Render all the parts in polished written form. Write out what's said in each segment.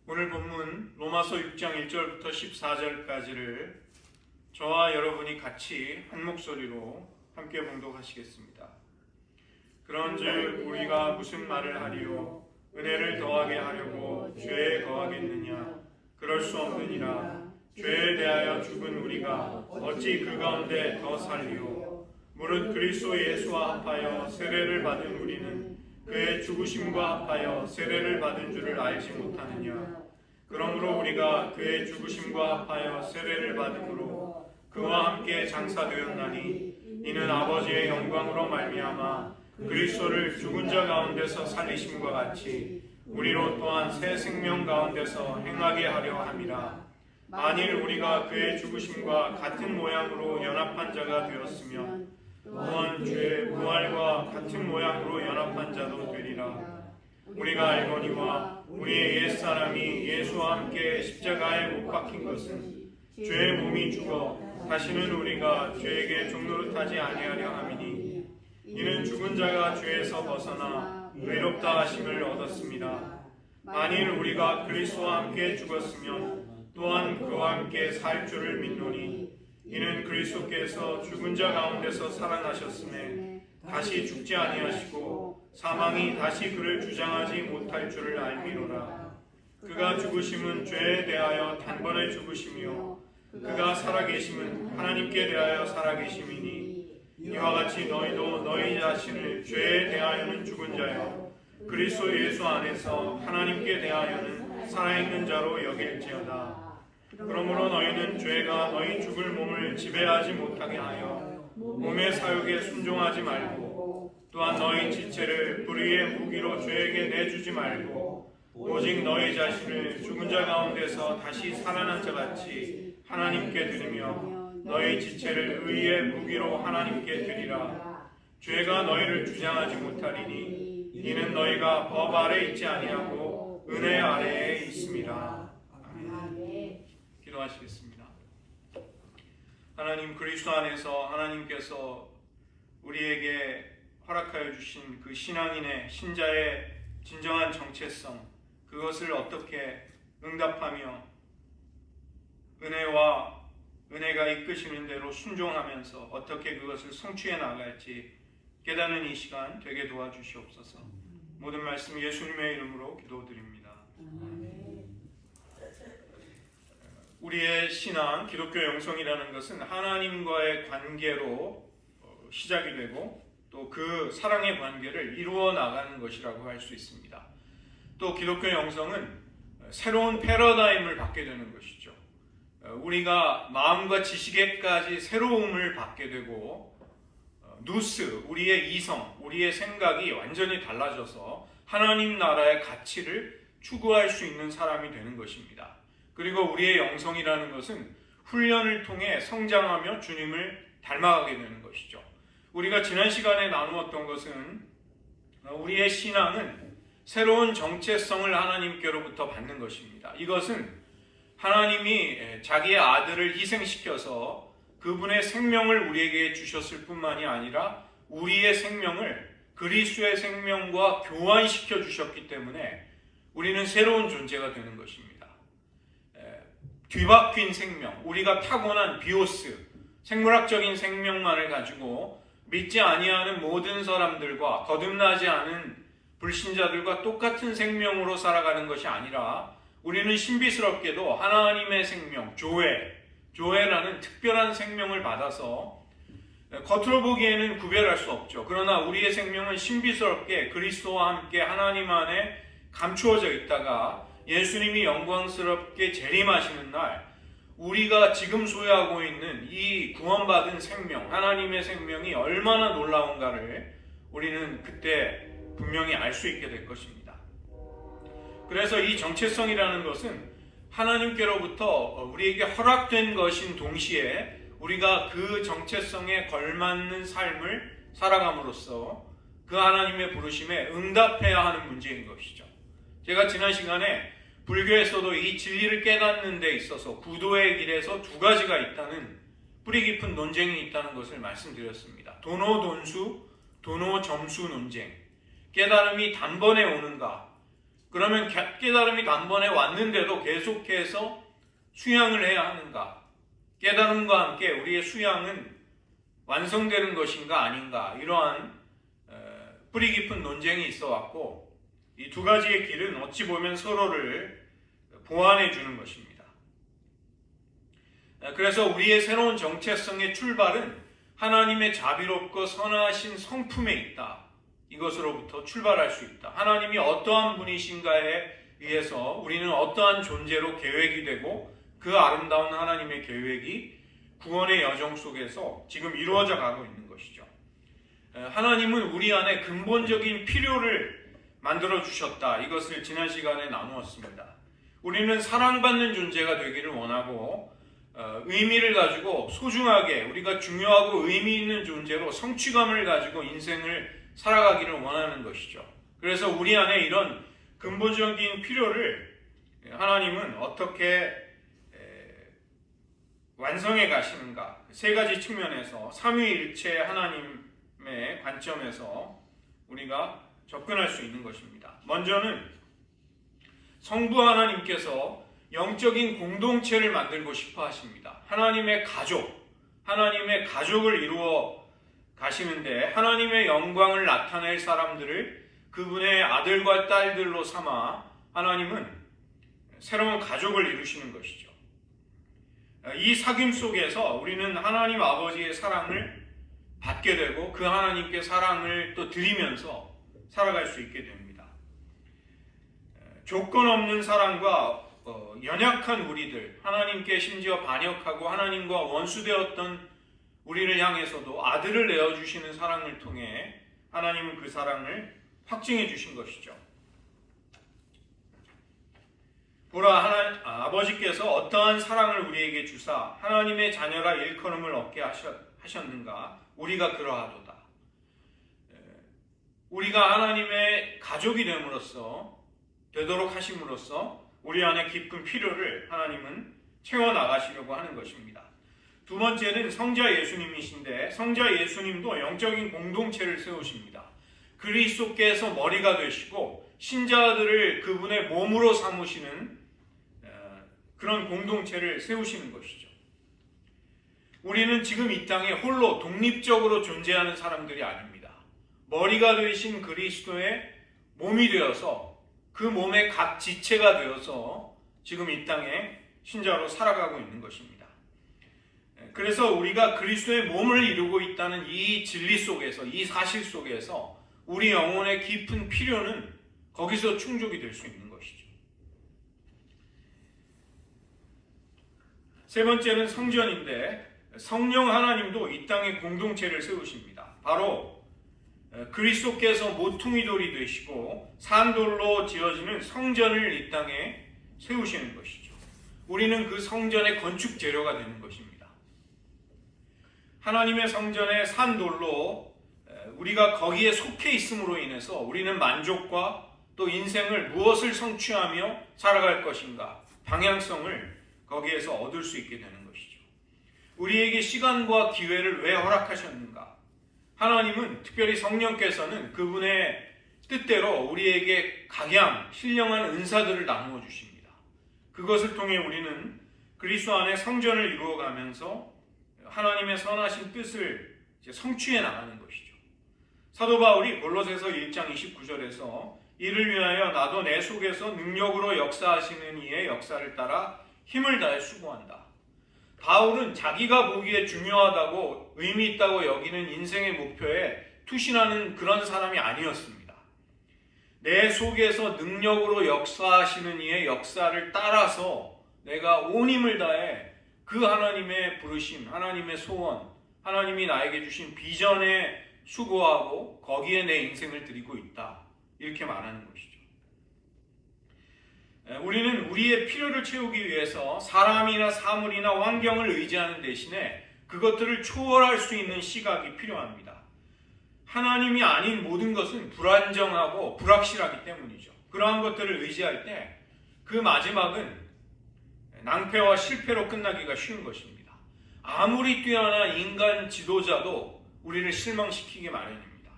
오늘 본문 로마서 6장 1절부터 14절까지를 저와 여러분이 같이 한 목소리로 함께 봉독하시겠습니다. 그런즉 우리가 무슨 말을 하리요? 은혜를 더하게 하려고 죄에 거하겠느냐? 그럴 수 없느니라. 죄에 대하여 죽은 우리가 어찌 그 가운데 더 살리요? 무릇 그리스도 예수와 합하여 세례를 받은 우리는 그의 죽으심과 합하여 세례를 받은 줄을 알지 못하느냐? 그러므로 우리가 그의 죽으심과 합하여 세례를 받음으로 그와 함께 장사되었나니 이는 아버지의 영광으로 말미암아 그리스도를 죽은 자 가운데서 살리심과 같이 우리로 또한 새 생명 가운데서 행하게 하려 함이라. 만일 우리가 그의 죽으심과 같은 모양으로 연합한 자가 되었으면 또한 주의 부활과 같은 모양으로 연합한 자도 되리라. 우리가 알거니와 우리의 옛사람이 예수와 함께 십자가에 못 박힌 것은 죄의 몸이 죽어 다시는 우리가 죄에게 종노릇하지 아니하려 함이니 이는 죽은 자가 죄에서 벗어나 의롭다 하심을 얻었습니다. 만일 우리가 그리스도와 함께 죽었으면 또한 그와 함께 살 줄을 믿노니 이는 그리스도께서 죽은 자 가운데서 살아나셨음에 다시 죽지 아니하시고 사망이 다시 그를 주장하지 못할 줄을 알미로라. 그가 죽으심은 죄에 대하여 단번에 죽으심이요 그가 살아계심은 하나님께 대하여 살아계심이니 이와 같이 너희도 너희 자신을 죄에 대하여는 죽은 자요 그리스도 예수 안에서 하나님께 대하여는 살아있는 자로 여길지어다. 그러므로 너희는 죄가 너희 죽을 몸을 지배하지 못하게 하여 몸의 사욕에 순종하지 말고 또한 너희 지체를 불의의 무기로 죄에게 내주지 말고 오직 너희 자신을 죽은 자 가운데서 다시 살아난 자같이 하나님께 드리며 너희 지체를 의의 무기로 하나님께 드리라. 죄가 너희를 주장하지 못하리니 이는 너희가 법 아래 있지 아니하고 은혜 아래에 있습니다. 아멘. 기도하시겠습니다. 하나님, 그리스도 안에서 하나님께서 우리에게 허락하여 주신 그 신앙인의 신자의 진정한 정체성, 그것을 어떻게 응답하며 은혜가 이끄시는 대로 순종하면서 어떻게 그것을 성취해 나갈지 깨닫는 이 시간 되게 도와주시옵소서. 모든 말씀 예수님의 이름으로 기도드립니다. 우리의 신앙, 기독교 영성이라는 것은 하나님과의 관계로 시작이 되고 또 그 사랑의 관계를 이루어 나가는 것이라고 할 수 있습니다. 또 기독교 영성은 새로운 패러다임을 받게 되는 것이죠. 우리가 마음과 지식에까지 새로움을 받게 되고 누스, 우리의 이성, 우리의 생각이 완전히 달라져서 하나님 나라의 가치를 추구할 수 있는 사람이 되는 것입니다. 그리고 우리의 영성이라는 것은 훈련을 통해 성장하며 주님을 닮아가게 되는 것이죠. 우리가 지난 시간에 나누었던 것은 우리의 신앙은 새로운 정체성을 하나님께로부터 받는 것입니다. 이것은 하나님이 자기의 아들을 희생시켜서 그분의 생명을 우리에게 주셨을 뿐만이 아니라 우리의 생명을 그리스도의 생명과 교환시켜 주셨기 때문에 우리는 새로운 존재가 되는 것입니다. 뒤바뀐 생명, 우리가 타고난 비오스, 생물학적인 생명만을 가지고 믿지 아니하는 모든 사람들과 거듭나지 않은 불신자들과 똑같은 생명으로 살아가는 것이 아니라 우리는 신비스럽게도 하나님의 생명, 조회라는 특별한 생명을 받아서 겉으로 보기에는 구별할 수 없죠. 그러나 우리의 생명은 신비스럽게 그리스도와 함께 하나님 안에 감추어져 있다가 예수님이 영광스럽게 재림하시는 날 우리가 지금 소유하고 있는 이 구원받은 생명, 하나님의 생명이 얼마나 놀라운가를 우리는 그때 분명히 알 수 있게 될 것입니다. 그래서 이 정체성이라는 것은 하나님께로부터 우리에게 허락된 것인 동시에 우리가 그 정체성에 걸맞는 삶을 살아감으로써 그 하나님의 부르심에 응답해야 하는 문제인 것이죠. 제가 지난 시간에 불교에서도 이 진리를 깨닫는 데 있어서 구도의 길에서 두 가지가 있다는 뿌리 깊은 논쟁이 있다는 것을 말씀드렸습니다. 도노돈수, 도노점수 논쟁. 깨달음이 단번에 오는가, 그러면 깨달음이 단번에 왔는데도 계속해서 수양을 해야 하는가? 깨달음과 함께 우리의 수양은 완성되는 것인가 아닌가? 이러한 뿌리 깊은 논쟁이 있어 왔고, 이 두 가지의 길은 어찌 보면 서로를 보완해 주는 것입니다. 그래서 우리의 새로운 정체성의 출발은 하나님의 자비롭고 선하신 성품에 있다. 이것으로부터 출발할 수 있다. 하나님이 어떠한 분이신가에 의해서 우리는 어떠한 존재로 계획이 되고, 그 아름다운 하나님의 계획이 구원의 여정 속에서 지금 이루어져 가고 있는 것이죠. 하나님은 우리 안에 근본적인 필요를 만들어 주셨다. 이것을 지난 시간에 나누었습니다. 우리는 사랑받는 존재가 되기를 원하고, 의미를 가지고 소중하게 우리가 중요하고 의미 있는 존재로 성취감을 가지고 인생을 살아가기를 원하는 것이죠. 그래서 우리 안에 이런 근본적인 필요를 하나님은 어떻게 완성해 가시는가? 세 가지 측면에서 삼위일체 하나님의 관점에서 우리가 접근할 수 있는 것입니다. 먼저는 성부 하나님께서 영적인 공동체를 만들고 싶어 하십니다. 하나님의 가족을 이루어 가시는데, 하나님의 영광을 나타낼 사람들을 그분의 아들과 딸들로 삼아 하나님은 새로운 가족을 이루시는 것이죠. 이 사귐 속에서 우리는 하나님 아버지의 사랑을 받게 되고, 그 하나님께 사랑을 또 드리면서 살아갈 수 있게 됩니다. 조건 없는 사랑과 연약한 우리들, 하나님께 심지어 반역하고 하나님과 원수되었던 우리를 향해서도 아들을 내어주시는 사랑을 통해 하나님은 그 사랑을 확증해 주신 것이죠. 보라, 아버지께서 어떠한 사랑을 우리에게 주사 하나님의 자녀라 일컬음을 얻게 하셨는가? 우리가 그러하도다. 우리가 하나님의 가족이 되도록 하심으로써 우리 안에 깊은 필요를 하나님은 채워나가시려고 하는 것입니다. 두 번째는 성자 예수님이신데, 성자 예수님도 영적인 공동체를 세우십니다. 그리스도께서 머리가 되시고 신자들을 그분의 몸으로 삼으시는 그런 공동체를 세우시는 것이죠. 우리는 지금 이 땅에 홀로 독립적으로 존재하는 사람들이 아닙니다. 머리가 되신 그리스도의 몸이 되어서 그 몸의 각 지체가 되어서 지금 이 땅에 신자로 살아가고 있는 것입니다. 그래서 우리가 그리스도의 몸을 이루고 있다는 이 진리 속에서, 이 사실 속에서 우리 영혼의 깊은 필요는 거기서 충족이 될 수 있는 것이죠. 세 번째는 성전인데, 성령 하나님도 이 땅에 공동체를 세우십니다. 바로 그리스도께서 모퉁이 돌이 되시고 산돌로 지어지는 성전을 이 땅에 세우시는 것이죠. 우리는 그 성전의 건축 재료가 되는 것입니다. 하나님의 성전의 산돌로 우리가 거기에 속해 있음으로 인해서 우리는 만족과 또 인생을 무엇을 성취하며 살아갈 것인가, 방향성을 거기에서 얻을 수 있게 되는 것이죠. 우리에게 시간과 기회를 왜 허락하셨는가? 하나님은 특별히 성령께서는 그분의 뜻대로 우리에게 각양, 신령한 은사들을 나누어 주십니다. 그것을 통해 우리는 그리스도 안에 성전을 이루어가면서 하나님의 선하신 뜻을 성취해 나가는 것이죠. 사도 바울이 골로새서 1장 29절에서 이를 위하여 나도 내 속에서 능력으로 역사하시는 이의 역사를 따라 힘을 다해 수고한다. 바울은 자기가 보기에 중요하다고 의미 있다고 여기는 인생의 목표에 투신하는 그런 사람이 아니었습니다. 내 속에서 능력으로 역사하시는 이의 역사를 따라서 내가 온 힘을 다해 그 하나님의 부르심, 하나님의 소원, 하나님이 나에게 주신 비전에 수고하고 거기에 내 인생을 드리고 있다. 이렇게 말하는 것이죠. 우리는 우리의 필요를 채우기 위해서 사람이나 사물이나 환경을 의지하는 대신에 그것들을 초월할 수 있는 시각이 필요합니다. 하나님이 아닌 모든 것은 불안정하고 불확실하기 때문이죠. 그러한 것들을 의지할 때 그 마지막은 낭패와 실패로 끝나기가 쉬운 것입니다. 아무리 뛰어난 인간 지도자도 우리를 실망시키기 마련입니다.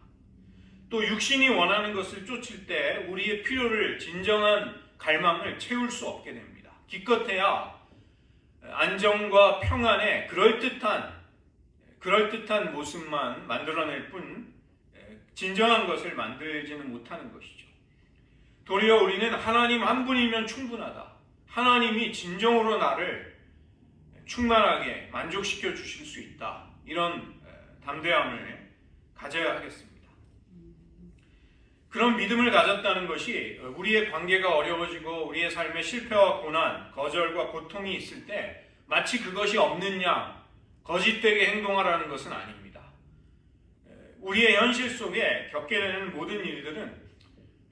또 육신이 원하는 것을 쫓을 때 우리의 필요를, 진정한 갈망을 채울 수 없게 됩니다. 기껏해야 안정과 평안의 그럴듯한 모습만 만들어낼 뿐 진정한 것을 만들지는 못하는 것이죠. 도리어 우리는 하나님 한 분이면 충분하다. 하나님이 진정으로 나를 충만하게 만족시켜 주실 수 있다. 이런 담대함을 가져야 하겠습니다. 그런 믿음을 가졌다는 것이 우리의 관계가 어려워지고 우리의 삶에 실패와 고난, 거절과 고통이 있을 때 마치 그것이 없는 양 거짓되게 행동하라는 것은 아닙니다. 우리의 현실 속에 겪게 되는 모든 일들은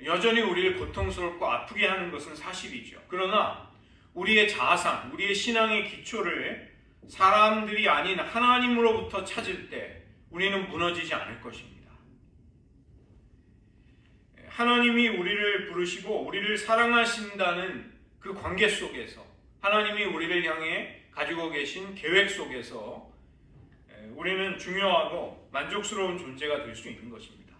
여전히 우리를 고통스럽고 아프게 하는 것은 사실이죠. 그러나 우리의 자아상, 우리의 신앙의 기초를 사람들이 아닌 하나님으로부터 찾을 때 우리는 무너지지 않을 것입니다. 하나님이 우리를 부르시고 우리를 사랑하신다는 그 관계 속에서, 하나님이 우리를 향해 가지고 계신 계획 속에서 우리는 중요하고 만족스러운 존재가 될 수 있는 것입니다.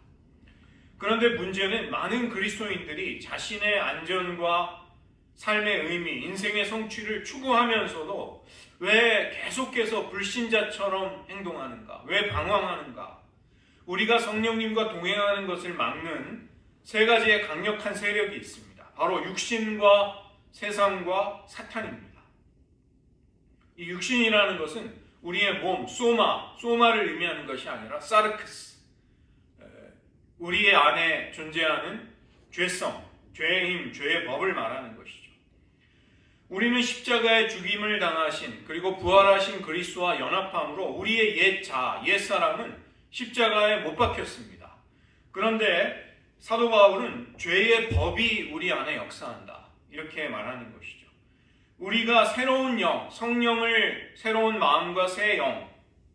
그런데 문제는 많은 그리스도인들이 자신의 안전과 삶의 의미, 인생의 성취를 추구하면서도 왜 계속해서 불신자처럼 행동하는가? 왜 방황하는가? 우리가 성령님과 동행하는 것을 막는 세 가지의 강력한 세력이 있습니다. 바로 육신과 세상과 사탄입니다. 이 육신이라는 것은 우리의 몸, 소마를 의미하는 것이 아니라 사르크스, 우리의 안에 존재하는 죄성, 죄의 힘, 죄의 법을 말하는 것이죠. 우리는 십자가의 죽임을 당하신 그리고 부활하신 그리스도와 연합함으로 우리의 옛사람은 십자가에 못 박혔습니다. 그런데 사도 바울은 죄의 법이 우리 안에 역사한다, 이렇게 말하는 것이죠. 우리가 새로운 영, 성령을, 새로운 마음과 새 영,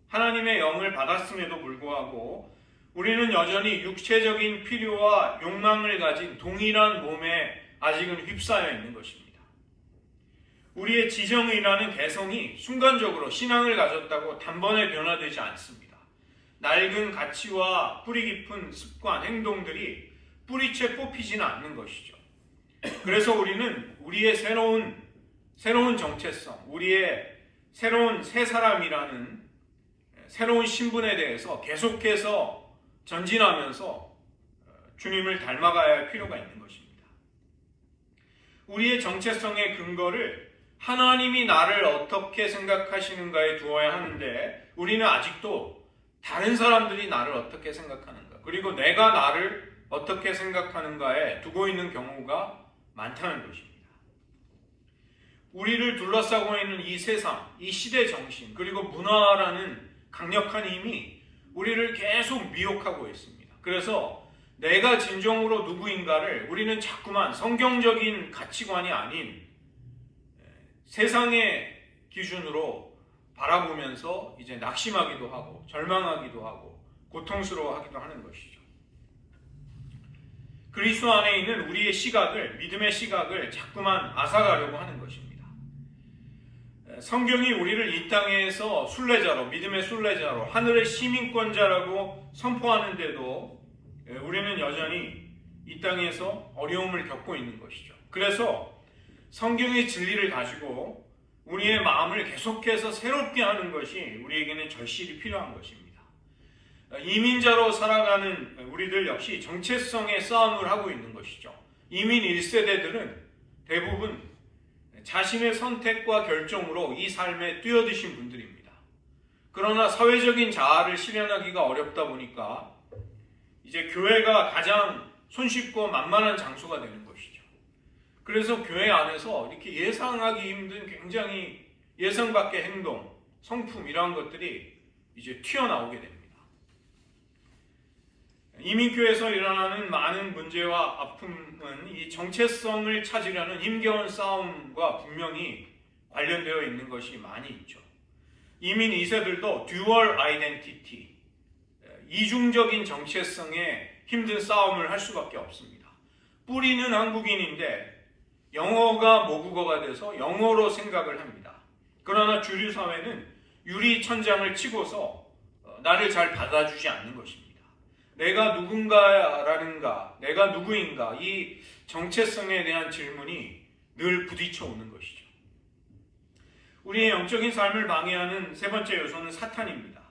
하나님의 영을 받았음에도 불구하고 우리는 여전히 육체적인 필요와 욕망을 가진 동일한 몸에 아직은 휩싸여 있는 것입니다. 우리의 지정의라는 개성이 순간적으로 신앙을 가졌다고 단번에 변화되지 않습니다. 낡은 가치와 뿌리 깊은 습관, 행동들이 뿌리채 뽑히지는 않는 것이죠. 그래서 우리는 우리의 새로운 정체성, 우리의 새로운 새 사람이라는 새로운 신분에 대해서 계속해서 전진하면서 주님을 닮아가야 할 필요가 있는 것입니다. 우리의 정체성의 근거를 하나님이 나를 어떻게 생각하시는가에 두어야 하는데 우리는 아직도 다른 사람들이 나를 어떻게 생각하는가, 그리고 내가 나를 어떻게 생각하는가에 두고 있는 경우가 많다는 것입니다. 우리를 둘러싸고 있는 이 세상, 이 시대 정신, 그리고 문화라는 강력한 힘이 우리를 계속 미혹하고 있습니다. 그래서 내가 진정으로 누구인가를 우리는 자꾸만 성경적인 가치관이 아닌 세상의 기준으로 바라보면서 이제 낙심하기도 하고 절망하기도 하고 고통스러워하기도 하는 것이죠. 그리스도 안에 있는 우리의 시각을, 믿음의 시각을 자꾸만 앗아가려고 하는 것입니다. 성경이 우리를 이 땅에서 순례자로, 믿음의 순례자로, 하늘의 시민권자라고 선포하는데도 우리는 여전히 이 땅에서 어려움을 겪고 있는 것이죠. 그래서 성경의 진리를 가지고 우리의 마음을 계속해서 새롭게 하는 것이 우리에게는 절실히 필요한 것입니다. 이민자로 살아가는 우리들 역시 정체성의 싸움을 하고 있는 것이죠. 이민 1세대들은 대부분 자신의 선택과 결정으로 이 삶에 뛰어드신 분들입니다. 그러나 사회적인 자아를 실현하기가 어렵다 보니까 이제 교회가 가장 손쉽고 만만한 장소가 되는 것이죠. 그래서 교회 안에서 이렇게 예상하기 힘든 굉장히 예상 밖의 행동, 성품, 이러한 것들이 이제 튀어나오게 됩니다. 이민교회에서 일어나는 많은 문제와 아픔은 이 정체성을 찾으려는 힘겨운 싸움과 분명히 관련되어 있는 것이 많이 있죠. 이민 2세들도 듀얼 아이덴티티, 이중적인 정체성에 힘든 싸움을 할 수밖에 없습니다. 뿌리는 한국인인데 영어가 모국어가 돼서 영어로 생각을 합니다. 그러나 주류 사회는 유리천장을 치고서 나를 잘 받아주지 않는 것입니다. 내가 누군가라는가, 내가 누구인가, 이 정체성에 대한 질문이 늘 부딪혀 오는 것이죠. 우리의 영적인 삶을 방해하는 세 번째 요소는 사탄입니다.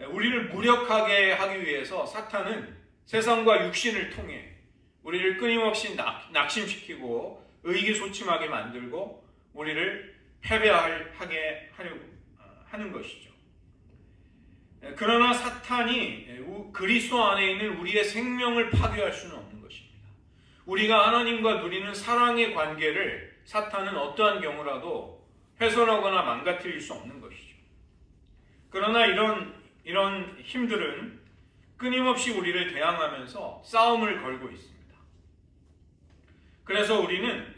우리를 무력하게 하기 위해서 사탄은 세상과 육신을 통해 우리를 끊임없이 낙심시키고 의기소침하게 만들고 우리를 패배하게 하려고 하는 것이죠. 그러나 사탄이 그리스도 안에 있는 우리의 생명을 파괴할 수는 없는 것입니다. 우리가 하나님과 누리는 사랑의 관계를 사탄은 어떠한 경우라도 훼손하거나 망가뜨릴 수 없는 것이죠. 그러나 이런 힘들은 끊임없이 우리를 대항하면서 싸움을 걸고 있습니다. 그래서 우리는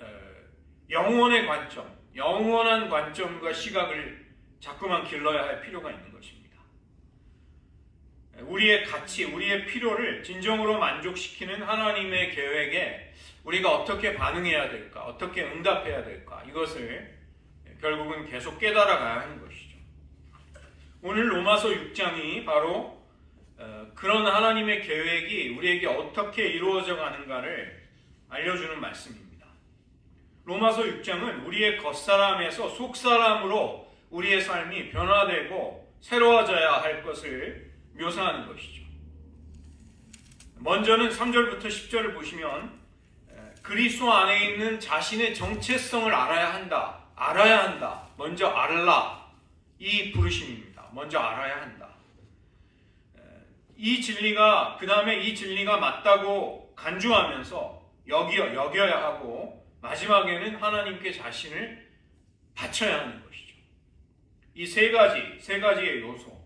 영원의 관점, 영원한 관점과 시각을 자꾸만 길러야 할 필요가 있는 것입니다. 우리의 가치, 우리의 필요를 진정으로 만족시키는 하나님의 계획에 우리가 어떻게 반응해야 될까, 어떻게 응답해야 될까, 이것을 결국은 계속 깨달아가야 하는 것이죠. 오늘 로마서 6장이 바로 그런 하나님의 계획이 우리에게 어떻게 이루어져 가는가를 알려주는 말씀입니다. 로마서 6장은 우리의 겉사람에서 속사람으로 우리의 삶이 변화되고 새로워져야 할 것을 묘사하는 것이죠. 먼저는 3절부터 10절을 보시면 그리스도 안에 있는 자신의 정체성을 알아야 한다. 먼저 알라. 이 부르심입니다. 먼저 알아야 한다. 이 진리가 그 다음에 이 진리가 맞다고 간주하면서 여겨야 하고 마지막에는 하나님께 자신을 바쳐야 하는 것이죠. 이 세 가지의 요소.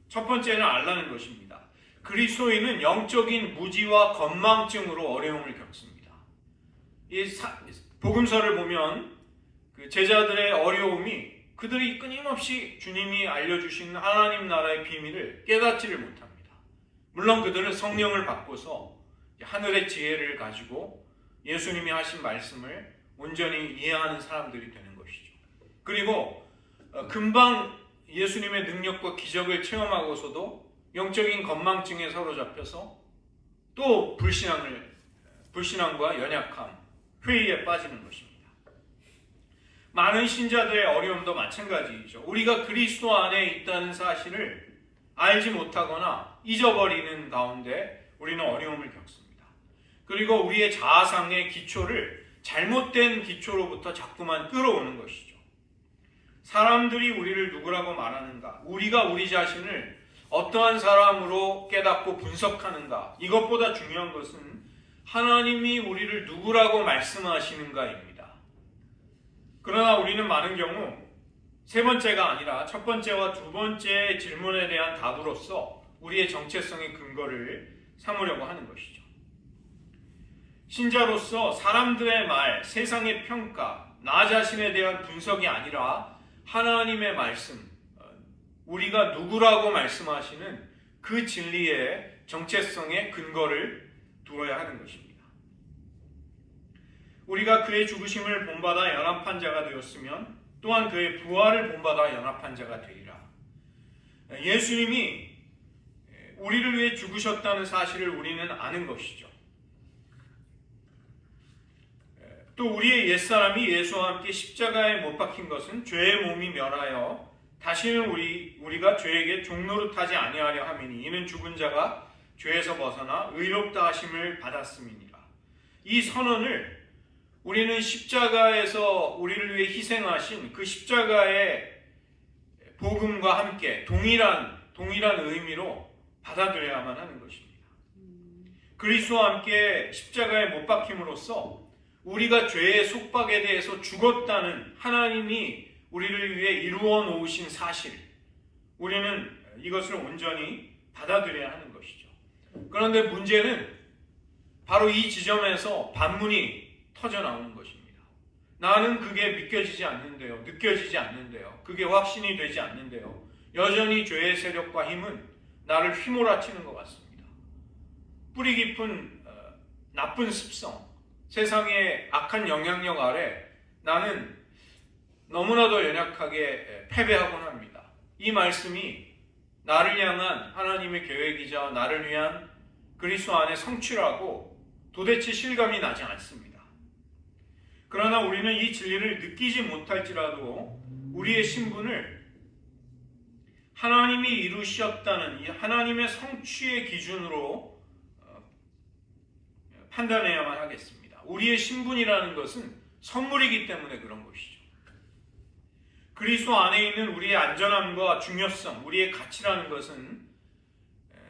첫 번째는 알라는 것입니다. 그리스도인은 영적인 무지와 건망증으로 어려움을 겪습니다. 이 복음서를 보면 그 제자들의 어려움이 그들이 끊임없이 주님이 알려주신 하나님 나라의 비밀을 깨닫지를 못합니다. 물론 그들은 성령을 받고서 하늘의 지혜를 가지고 예수님이 하신 말씀을 온전히 이해하는 사람들이 되는 것이죠. 그리고 금방 예수님의 능력과 기적을 체험하고서도 영적인 건망증에 사로잡혀서 또 불신앙과 연약함, 회의에 빠지는 것입니다. 많은 신자들의 어려움도 마찬가지이죠. 우리가 그리스도 안에 있다는 사실을 알지 못하거나 잊어버리는 가운데 우리는 어려움을 겪습니다. 그리고 우리의 자아상의 기초를 잘못된 기초로부터 자꾸만 끌어오는 것이죠. 사람들이 우리를 누구라고 말하는가, 우리가 우리 자신을 어떠한 사람으로 깨닫고 분석하는가, 이것보다 중요한 것은 하나님이 우리를 누구라고 말씀하시는가입니다. 그러나 우리는 많은 경우 세 번째가 아니라 첫 번째와 두 번째 질문에 대한 답으로서 우리의 정체성의 근거를 삼으려고 하는 것이죠. 신자로서 사람들의 말, 세상의 평가, 나 자신에 대한 분석이 아니라 하나님의 말씀, 우리가 누구라고 말씀하시는 그 진리의 정체성의 근거를 두어야 하는 것입니다. 우리가 그의 죽으심을 본받아 연합한 자가 되었으면 또한 그의 부활을 본받아 연합한 자가 되리라. 예수님이 우리를 위해 죽으셨다는 사실을 우리는 아는 것이죠. 또 우리의 옛사람이 예수와 함께 십자가에 못 박힌 것은 죄의 몸이 멸하여 다시는 우리가 죄에게 종노릇하지 아니하려 함이니 이는 죽은 자가 죄에서 벗어나 의롭다 하심을 받았음이니라. 이 선언을 우리는 십자가에서 우리를 위해 희생하신 그 십자가의 복음과 함께 동일한 의미로 받아들여야만 하는 것입니다. 그리스도와 함께 십자가에 못 박힘으로써 우리가 죄의 속박에 대해서 죽었다는 하나님이 우리를 위해 이루어 놓으신 사실, 우리는 이것을 온전히 받아들여야 하는 것이죠. 그런데 문제는 바로 이 지점에서 반문이 터져 나오는 것입니다. 나는 그게 믿겨지지 않는데요. 느껴지지 않는데요. 그게 확신이 되지 않는데요. 여전히 죄의 세력과 힘은 나를 휘몰아치는 것 같습니다. 뿌리 깊은 나쁜 습성, 세상의 악한 영향력 아래 나는 너무나도 연약하게 패배하곤 합니다. 이 말씀이 나를 향한 하나님의 계획이자 나를 위한 그리스도 안의 성취라고 도대체 실감이 나지 않습니다. 그러나 우리는 이 진리를 느끼지 못할지라도 우리의 신분을 하나님이 이루셨다는 이 하나님의 성취의 기준으로 판단해야만 하겠습니다. 우리의 신분이라는 것은 선물이기 때문에 그런 것이죠. 그리스도 안에 있는 우리의 안전함과 중요성, 우리의 가치라는 것은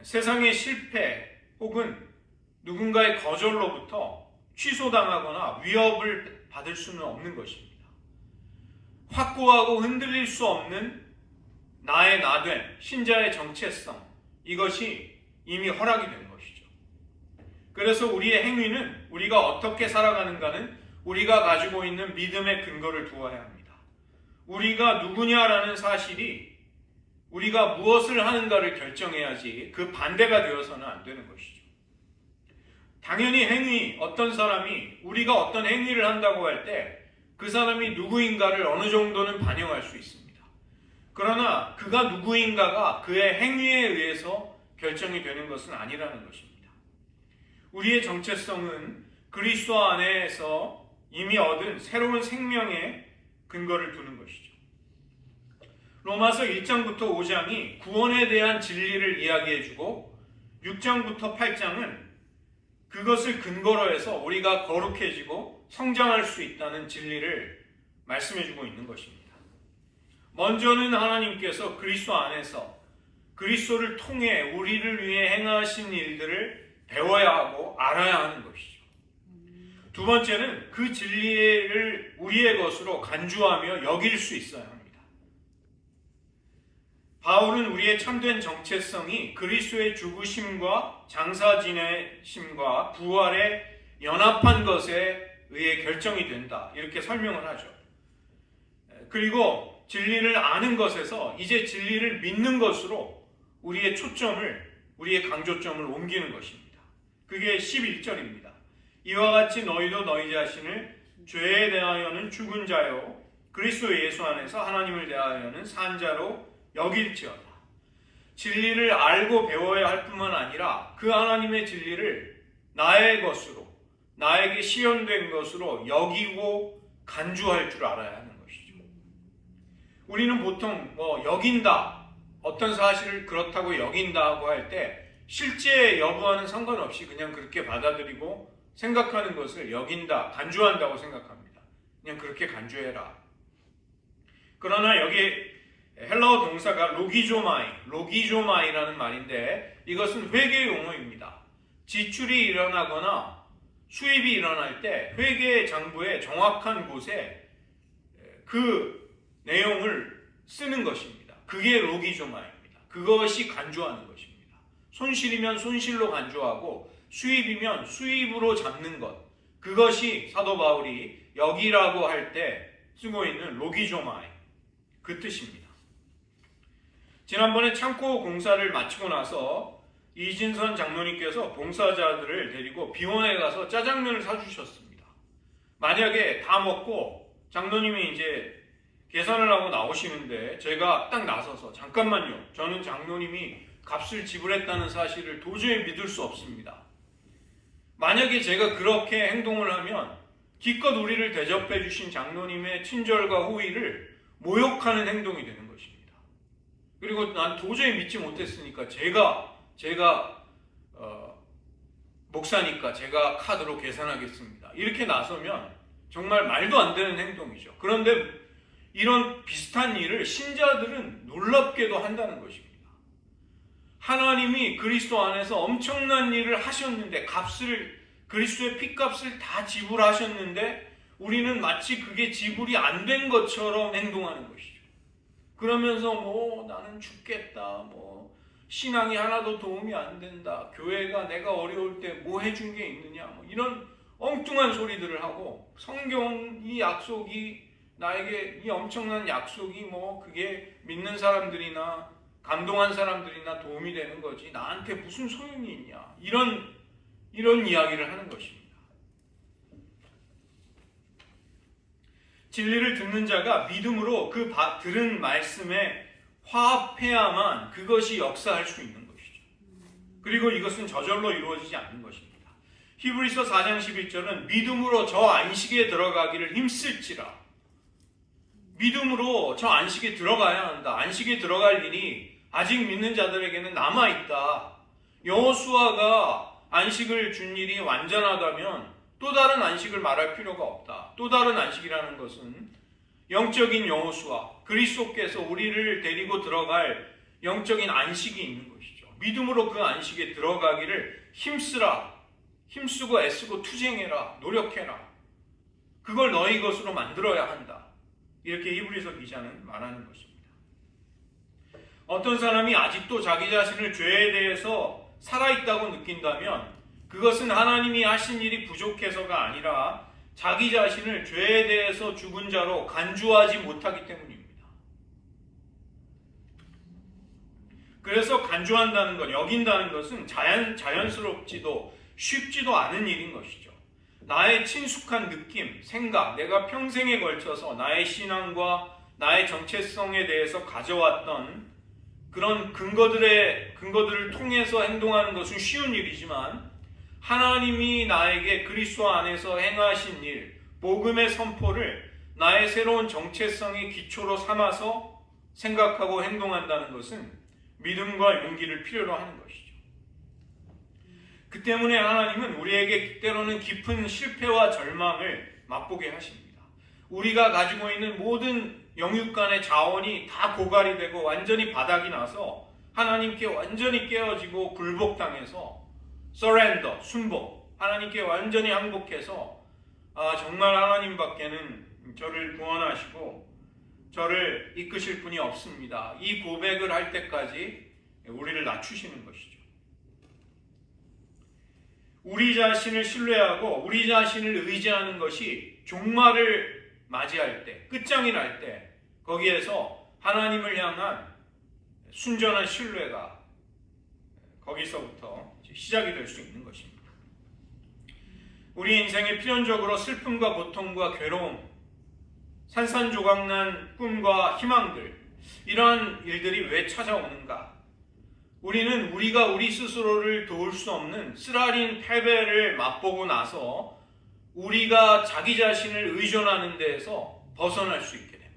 세상의 실패 혹은 누군가의 거절로부터 취소당하거나 위협을 받을 수는 없는 것입니다. 확고하고 흔들릴 수 없는 나의 나됨, 신자의 정체성, 이것이 이미 허락이 된 것이죠. 그래서 우리의 행위는 우리가 어떻게 살아가는가는 우리가 가지고 있는 믿음의 근거를 두어야 합니다. 우리가 누구냐라는 사실이 우리가 무엇을 하는가를 결정해야지 그 반대가 되어서는 안 되는 것이죠. 당연히 행위, 어떤 사람이 우리가 어떤 행위를 한다고 할 때 그 사람이 누구인가를 어느 정도는 반영할 수 있습니다. 그러나 그가 누구인가가 그의 행위에 의해서 결정이 되는 것은 아니라는 것입니다. 우리의 정체성은 그리스도 안에서 이미 얻은 새로운 생명의 근거를 두는 것이죠. 로마서 1장부터 5장이 구원에 대한 진리를 이야기해주고 6장부터 8장은 그것을 근거로 해서 우리가 거룩해지고 성장할 수 있다는 진리를 말씀해주고 있는 것입니다. 먼저는 하나님께서 그리스도 안에서 그리스도를 통해 우리를 위해 행하신 일들을 배워야 하고 알아야 하는 것이죠. 두 번째는 그 진리를 우리의 것으로 간주하며 여길 수 있어야 합니다. 바울은 우리의 참된 정체성이 그리스도의 죽으심과 장사 지내심과 부활에 연합한 것에 의해 결정이 된다, 이렇게 설명을 하죠. 그리고 진리를 아는 것에서 이제 진리를 믿는 것으로 우리의 초점을, 우리의 강조점을 옮기는 것입니다. 그게 11절입니다. 이와 같이 너희도 너희 자신을 죄에 대하여는 죽은 자요 그리스도 예수 안에서 하나님을 대하여는 산 자로 여길지어다. 진리를 알고 배워야 할 뿐만 아니라 그 하나님의 진리를 나의 것으로, 나에게 시연된 것으로 여기고 간주할 줄 알아야 하는 것이죠. 우리는 보통 여긴다, 어떤 사실을 그렇다고 여긴다고 할 때 실제 여부와는 상관없이 그냥 그렇게 받아들이고 생각하는 것을 여긴다, 간주한다고 생각합니다. 그냥 그렇게 간주해라. 그러나 여기 헬라어 동사가 로기조마이라는 말인데 이것은 회계 용어입니다. 지출이 일어나거나 수입이 일어날 때 회계 장부의 정확한 곳에 그 내용을 쓰는 것입니다. 그게 로기조마입니다. 그것이 간주하는 것입니다. 손실이면 손실로 간주하고 수입이면 수입으로 잡는 것, 그것이 사도 바울이 여기라고 할 때 쓰고 있는 로기조마이, 그 뜻입니다. 지난번에 창고 공사를 마치고 나서 이진선 장로님께서 봉사자들을 데리고 비원에 가서 짜장면을 사주셨습니다. 만약에 다 먹고 장로님이 이제 계산을 하고 나오시는데 제가 딱 나서서 잠깐만요, 저는 장로님이 값을 지불했다는 사실을 도저히 믿을 수 없습니다. 만약에 제가 그렇게 행동을 하면 기껏 우리를 대접해 주신 장로님의 친절과 호의를 모욕하는 행동이 되는 것입니다. 그리고 난 도저히 믿지 못했으니까 제가 목사니까 제가 카드로 계산하겠습니다, 이렇게 나서면 정말 말도 안 되는 행동이죠. 그런데 이런 비슷한 일을 신자들은 놀랍게도 한다는 것입니다. 하나님이 그리스도 안에서 엄청난 일을 하셨는데, 그리스도의 핏값을 다 지불하셨는데 우리는 마치 그게 지불이 안 된 것처럼 행동하는 것이죠. 그러면서 나는 죽겠다, 신앙이 하나도 도움이 안 된다, 교회가 내가 어려울 때 뭐 해준 게 있느냐, 이런 엉뚱한 소리들을 하고, 성경 이 약속이 나에게, 이 엄청난 약속이 그게 믿는 사람들이나 감동한 사람들이나 도움이 되는 거지 나한테 무슨 소용이 있냐, 이런 이야기를 하는 것입니다. 진리를 듣는 자가 믿음으로 그 들은 말씀에 화합해야만 그것이 역사할 수 있는 것이죠. 그리고 이것은 저절로 이루어지지 않는 것입니다. 히브리서 4장 11절은 믿음으로 저 안식에 들어가기를 힘쓸지라. 믿음으로 저 안식에 들어가야 한다. 안식에 들어갈 일이 아직 믿는 자들에게는 남아있다. 여호수아가 안식을 준 일이 완전하다면 또 다른 안식을 말할 필요가 없다. 또 다른 안식이라는 것은 영적인 여호수아, 그리스도께서 우리를 데리고 들어갈 영적인 안식이 있는 것이죠. 믿음으로 그 안식에 들어가기를 힘쓰라. 힘쓰고 애쓰고 투쟁해라. 노력해라. 그걸 너희 것으로 만들어야 한다. 이렇게 히브리서 기자는 말하는 것입니다. 어떤 사람이 아직도 자기 자신을 죄에 대해서 살아있다고 느낀다면 그것은 하나님이 하신 일이 부족해서가 아니라 자기 자신을 죄에 대해서 죽은 자로 간주하지 못하기 때문입니다. 그래서 간주한다는 것, 여긴다는 것은 자연스럽지도 쉽지도 않은 일인 것이죠. 나의 친숙한 느낌, 생각, 내가 평생에 걸쳐서 나의 신앙과 나의 정체성에 대해서 가져왔던 그런 근거들을 통해서 행동하는 것은 쉬운 일이지만 하나님이 나에게 그리스도 안에서 행하신 일, 복음의 선포를 나의 새로운 정체성의 기초로 삼아서 생각하고 행동한다는 것은 믿음과 용기를 필요로 하는 것이죠. 그 때문에 하나님은 우리에게 때로는 깊은 실패와 절망을 맛보게 하십니다. 우리가 가지고 있는 모든 영육간의 자원이 다 고갈이 되고 완전히 바닥이 나서 하나님께 완전히 깨어지고 굴복당해서 surrender, 순복, 하나님께 완전히 항복해서 정말 하나님밖에는 저를 구원하시고 저를 이끄실 분이 없습니다. 이 고백을 할 때까지 우리를 낮추시는 것이죠. 우리 자신을 신뢰하고 우리 자신을 의지하는 것이 종말을 맞이할 때, 끝장이 날 때 거기에서 하나님을 향한 순전한 신뢰가 거기서부터 시작이 될 수 있는 것입니다. 우리 인생에 필연적으로 슬픔과 고통과 괴로움, 산산조각난 꿈과 희망들, 이러한 일들이 왜 찾아오는가? 우리는 우리가 우리 스스로를 도울 수 없는 쓰라린 패배를 맛보고 나서 우리가 자기 자신을 의존하는 데에서 벗어날 수 있게 됩니다.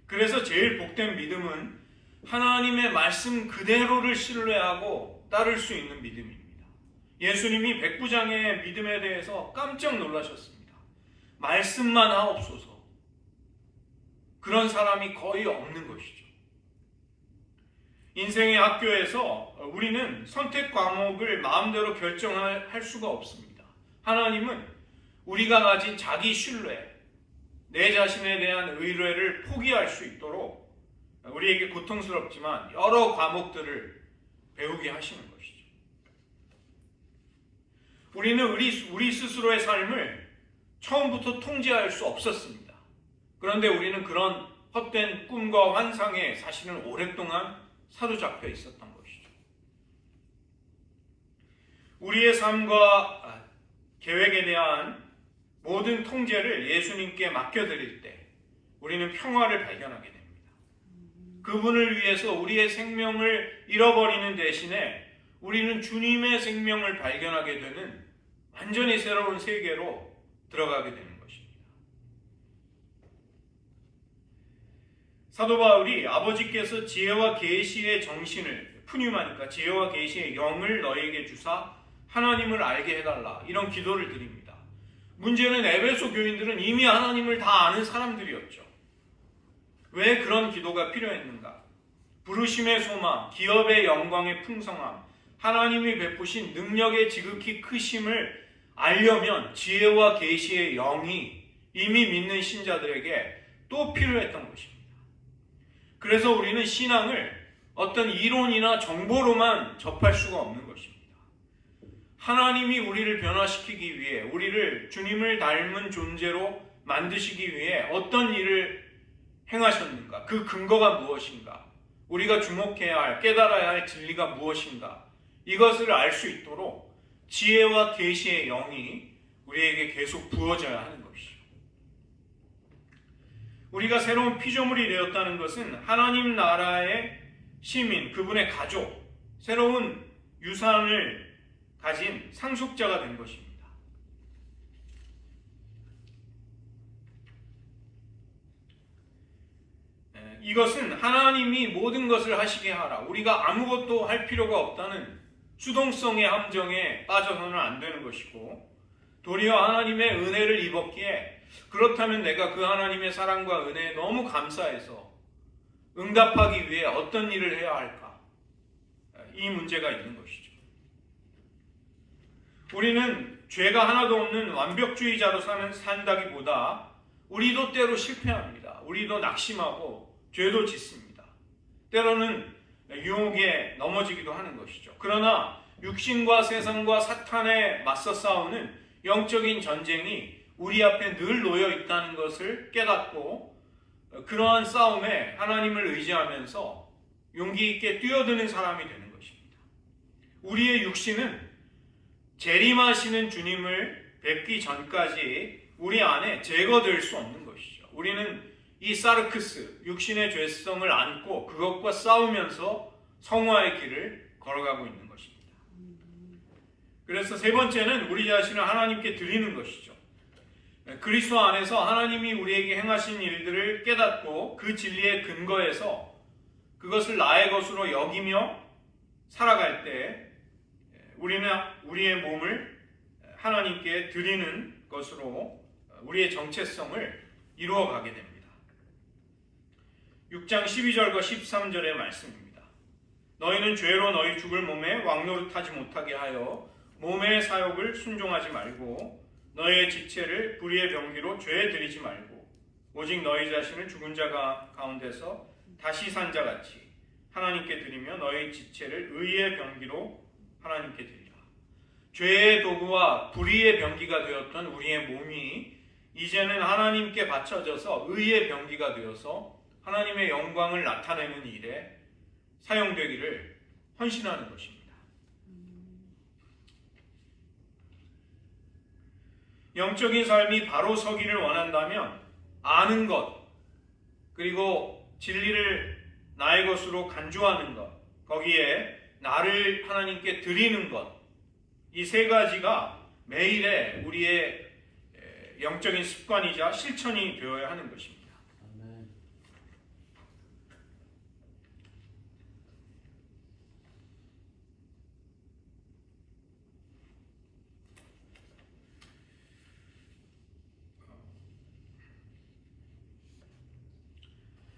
그래서 제일 복된 믿음은 하나님의 말씀 그대로를 신뢰하고 따를 수 있는 믿음입니다. 예수님이 백부장의 믿음에 대해서 깜짝 놀라셨습니다. 말씀만 하옵소서. 그런 사람이 거의 없는 것이죠. 인생의 학교에서 우리는 선택 과목을 마음대로 결정할 수가 없습니다. 하나님은 우리가 가진 자기 신뢰, 내 자신에 대한 의뢰를 포기할 수 있도록 우리에게 고통스럽지만 여러 과목들을 배우게 하시는 것이죠. 우리는 우리 스스로의 삶을 처음부터 통제할 수 없었습니다. 그런데 우리는 그런 헛된 꿈과 환상에 사실은 오랫동안 사로잡혀 있었던 것이죠. 우리의 삶과 계획에 대한 모든 통제를 예수님께 맡겨드릴 때 우리는 평화를 발견하게 됩니다. 그분을 위해서 우리의 생명을 잃어버리는 대신에 우리는 주님의 생명을 발견하게 되는 완전히 새로운 세계로 들어가게 되는 것입니다. 사도 바울이 아버지께서 지혜와 계시의 정신을 푸뉴마니까 지혜와 계시의 영을 너에게 주사 하나님을 알게 해달라, 이런 기도를 드립니다. 문제는 에베소 교인들은 이미 하나님을 다 아는 사람들이었죠. 왜 그런 기도가 필요했는가? 부르심의 소망, 기업의 영광의 풍성함, 하나님이 베푸신 능력의 지극히 크심을 알려면 지혜와 계시의 영이 이미 믿는 신자들에게 또 필요했던 것입니다. 그래서 우리는 신앙을 어떤 이론이나 정보로만 접할 수가 없는 것입니다. 하나님이 우리를 변화시키기 위해, 우리를 주님을 닮은 존재로 만드시기 위해 어떤 일을 행하셨는가? 그 근거가 무엇인가? 우리가 주목해야 할, 깨달아야 할 진리가 무엇인가? 이것을 알 수 있도록 지혜와 계시의 영이 우리에게 계속 부어져야 하는 것이죠. 우리가 새로운 피조물이 되었다는 것은 하나님 나라의 시민, 그분의 가족, 새로운 유산을 가진 상속자가 된 것입니다. 이것은 하나님이 모든 것을 하시게 하라, 우리가 아무것도 할 필요가 없다는 수동성의 함정에 빠져서는 안 되는 것이고, 도리어 하나님의 은혜를 입었기에 그렇다면 내가 그 하나님의 사랑과 은혜에 너무 감사해서 응답하기 위해 어떤 일을 해야 할까? 이 문제가 있는 것이죠. 우리는 죄가 하나도 없는 완벽주의자로 산다기보다 우리도 때로 실패합니다. 우리도 낙심하고 죄도 짓습니다. 때로는 유혹에 넘어지기도 하는 것이죠. 그러나 육신과 세상과 사탄에 맞서 싸우는 영적인 전쟁이 우리 앞에 늘 놓여 있다는 것을 깨닫고 그러한 싸움에 하나님을 의지하면서 용기 있게 뛰어드는 사람이 되는 것입니다. 우리의 육신은 재림하시는 주님을 뵙기 전까지 우리 안에 제거될 수 없는 것이죠. 우리는 이 사르크스, 육신의 죄성을 안고 그것과 싸우면서 성화의 길을 걸어가고 있는 것입니다. 그래서 세 번째는 우리 자신을 하나님께 드리는 것이죠. 그리스도 안에서 하나님이 우리에게 행하신 일들을 깨닫고 그 진리의 근거에서 그것을 나의 것으로 여기며 살아갈 때 우리는 우리의 몸을 하나님께 드리는 것으로 우리의 정체성을 이루어가게 됩니다. 6장 12절과 13절의 말씀입니다. 너희는 죄로 너희 죽을 몸에 왕노릇하지 못하게 하여 몸의 사욕을 순종하지 말고 너희의 지체를 불의의 병기로 죄에 들이지 말고 오직 너희 자신을 죽은 자 가운데서 다시 산 자같이 하나님께 드리며 너희 지체를 의의 병기로 하나님께 드리라. 죄의 도구와 불의의 병기가 되었던 우리의 몸이 이제는 하나님께 바쳐져서 의의 병기가 되어서 하나님의 영광을 나타내는 일에 사용되기를 헌신하는 것입니다. 영적인 삶이 바로 서기를 원한다면 아는 것, 그리고 진리를 나의 것으로 간주하는 것, 거기에 나를 하나님께 드리는 것, 이 세 가지가 매일의 우리의 영적인 습관이자 실천이 되어야 하는 것입니다.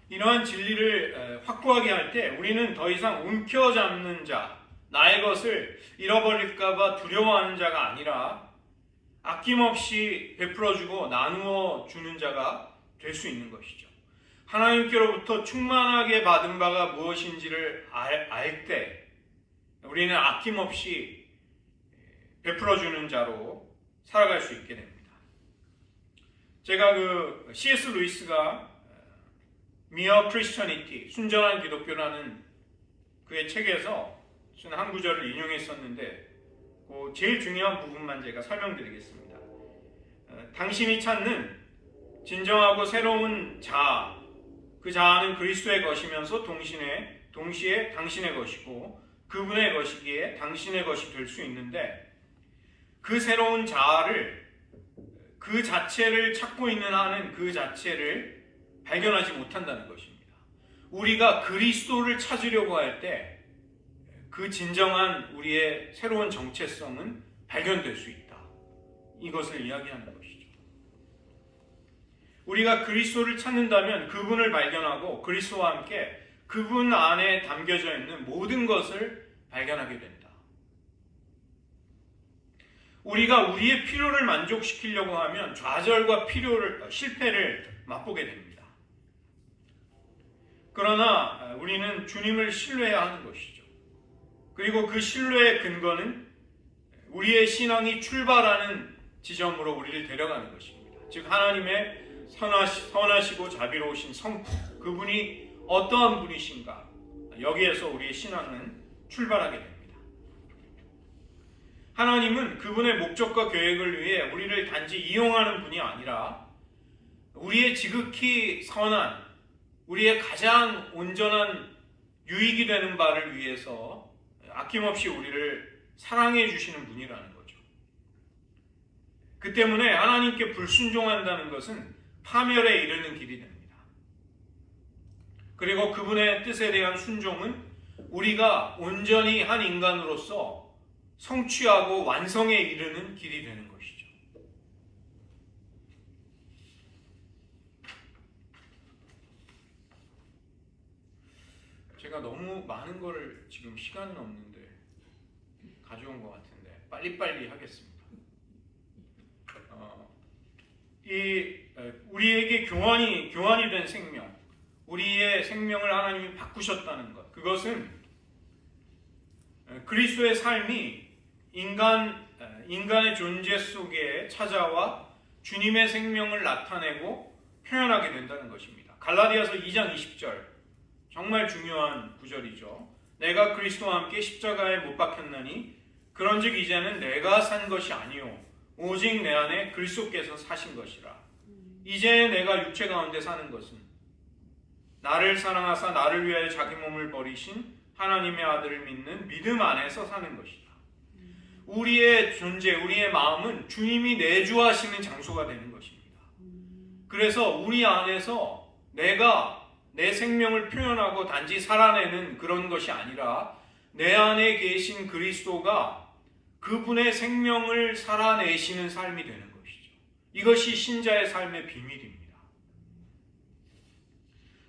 이러한 진리를 확고하게 할 때 우리는 더 이상 움켜잡는 자, 나의 것을 잃어버릴까봐 두려워하는 자가 아니라 아낌없이 베풀어주고 나누어 주는 자가 될 수 있는 것이죠. 하나님께로부터 충만하게 받은 바가 무엇인지를 알 때 우리는 아낌없이 베풀어주는 자로 살아갈 수 있게 됩니다. 제가 C.S. 루이스가 Mere Christianity, 순전한 기독교라는 그의 책에서 저는 한 구절을 인용했었는데 그 제일 중요한 부분만 제가 설명드리겠습니다. 당신이 찾는 진정하고 새로운 자아, 그 자아는 그리스도의 것이면서 동시에 당신의 것이고 그분의 것이기에 당신의 것이 될 수 있는데 그 새로운 자아를 그 자체를 찾고 있는 한은 그 자체를 발견하지 못한다는 것입니다. 우리가 그리스도를 찾으려고 할 때 그 진정한 우리의 새로운 정체성은 발견될 수 있다. 이것을 이야기하는 것이죠. 우리가 그리스도를 찾는다면 그분을 발견하고 그리스도와 함께 그분 안에 담겨져 있는 모든 것을 발견하게 된다. 우리가 우리의 필요를 만족시키려고 하면 좌절과 실패를 맛보게 됩니다. 그러나 우리는 주님을 신뢰해야 하는 것이죠. 그리고 그 신뢰의 근거는 우리의 신앙이 출발하는 지점으로 우리를 데려가는 것입니다. 즉 하나님의 선하시고 자비로우신 성품, 그분이 어떠한 분이신가, 여기에서 우리의 신앙은 출발하게 됩니다. 하나님은 그분의 목적과 계획을 위해 우리를 단지 이용하는 분이 아니라 우리의 지극히 선한, 우리의 가장 온전한 유익이 되는 바를 위해서 아낌없이 우리를 사랑해 주시는 분이라는 거죠. 그 때문에 하나님께 불순종한다는 것은 파멸에 이르는 길이 됩니다. 그리고 그분의 뜻에 대한 순종은 우리가 온전히 한 인간으로서 성취하고 완성에 이르는 길이 되는 것이죠. 제가 너무 많은 거를 지금 시간은 없는데 가져온 것 같은데 빨리빨리 하겠습니다. 우리에게 교환이 된 생명, 우리의 생명을 하나님이 바꾸셨다는 것, 그것은 그리스도의 삶이 인간의 존재 속에 찾아와 주님의 생명을 나타내고 표현하게 된다는 것입니다. 갈라디아서 2장 20절, 정말 중요한 구절이죠. 내가 그리스도와 함께 십자가에 못 박혔나니 그런즉 이제는 내가 산 것이 아니요 오직 내 안에 그리스도께서 사신 것이라. 이제 내가 육체 가운데 사는 것은 나를 사랑하사 나를 위하여 자기 몸을 버리신 하나님의 아들을 믿는 믿음 안에서 사는 것이다. 우리의 존재, 우리의 마음은 주님이 내주하시는 장소가 되는 것입니다. 그래서 우리 안에서 내가 내 생명을 표현하고 단지 살아내는 그런 것이 아니라 내 안에 계신 그리스도가 그분의 생명을 살아내시는 삶이 되는 것이죠. 이것이 신자의 삶의 비밀입니다.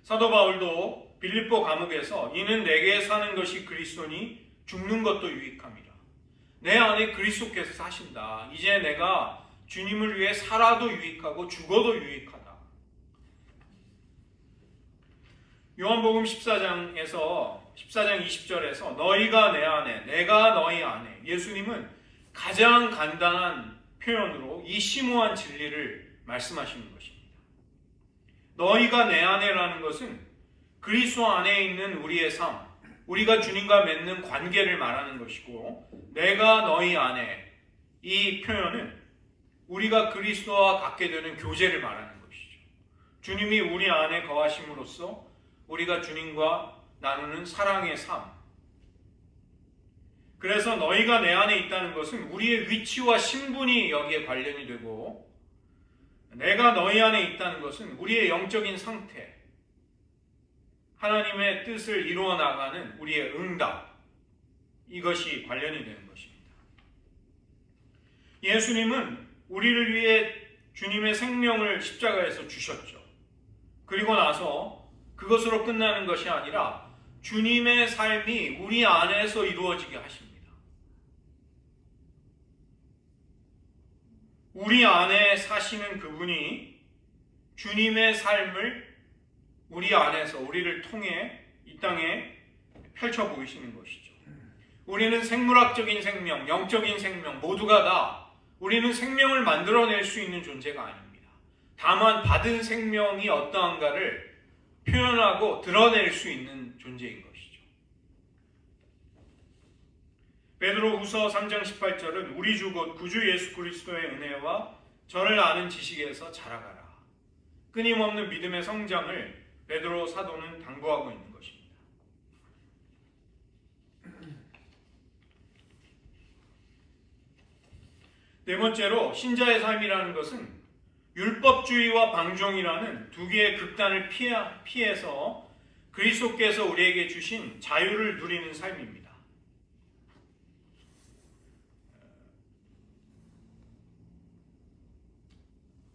사도 바울도 빌립보 감옥에서 이는 내게 사는 것이 그리스도니 죽는 것도 유익함이라. 내 안에 그리스도께서 사신다. 이제 내가 주님을 위해 살아도 유익하고 죽어도 유익하다. 요한복음 14장 20절에서 너희가 내 안에 내가 너희 안에, 예수님은 가장 간단한 표현으로 이 심오한 진리를 말씀하시는 것입니다. 너희가 내 안에라는 것은 그리스도 안에 있는 우리의 삶, 우리가 주님과 맺는 관계를 말하는 것이고, 내가 너희 안에, 이 표현은 우리가 그리스도와 갖게 되는 교제를 말하는 것이죠. 주님이 우리 안에 거하심으로써 우리가 주님과 나누는 사랑의 삶. 그래서 너희가 내 안에 있다는 것은 우리의 위치와 신분이 여기에 관련이 되고, 내가 너희 안에 있다는 것은 우리의 영적인 상태, 하나님의 뜻을 이루어 나가는 우리의 응답, 이것이 관련이 되는 것입니다. 예수님은 우리를 위해 주님의 생명을 십자가에서 주셨죠. 그리고 나서 그것으로 끝나는 것이 아니라 주님의 삶이 우리 안에서 이루어지게 하십니다. 우리 안에 사시는 그분이 주님의 삶을 우리 안에서, 우리를 통해 이 땅에 펼쳐 보이시는 것이죠. 우리는 생물학적인 생명, 영적인 생명 모두가 다 우리는 생명을 만들어낼 수 있는 존재가 아닙니다. 다만 받은 생명이 어떠한가를 표현하고 드러낼 수 있는 존재인 것이죠. 베드로후서 3장 18절은 우리 주 곧 구주 예수 그리스도의 은혜와 저를 아는 지식에서 자라가라. 끊임없는 믿음의 성장을 베드로 사도는 당부하고 있는 것입니다. 네 번째로 신자의 삶이라는 것은 율법주의와 방종이라는 두 개의 극단을 피해서 그리스도께서 우리에게 주신 자유를 누리는 삶입니다.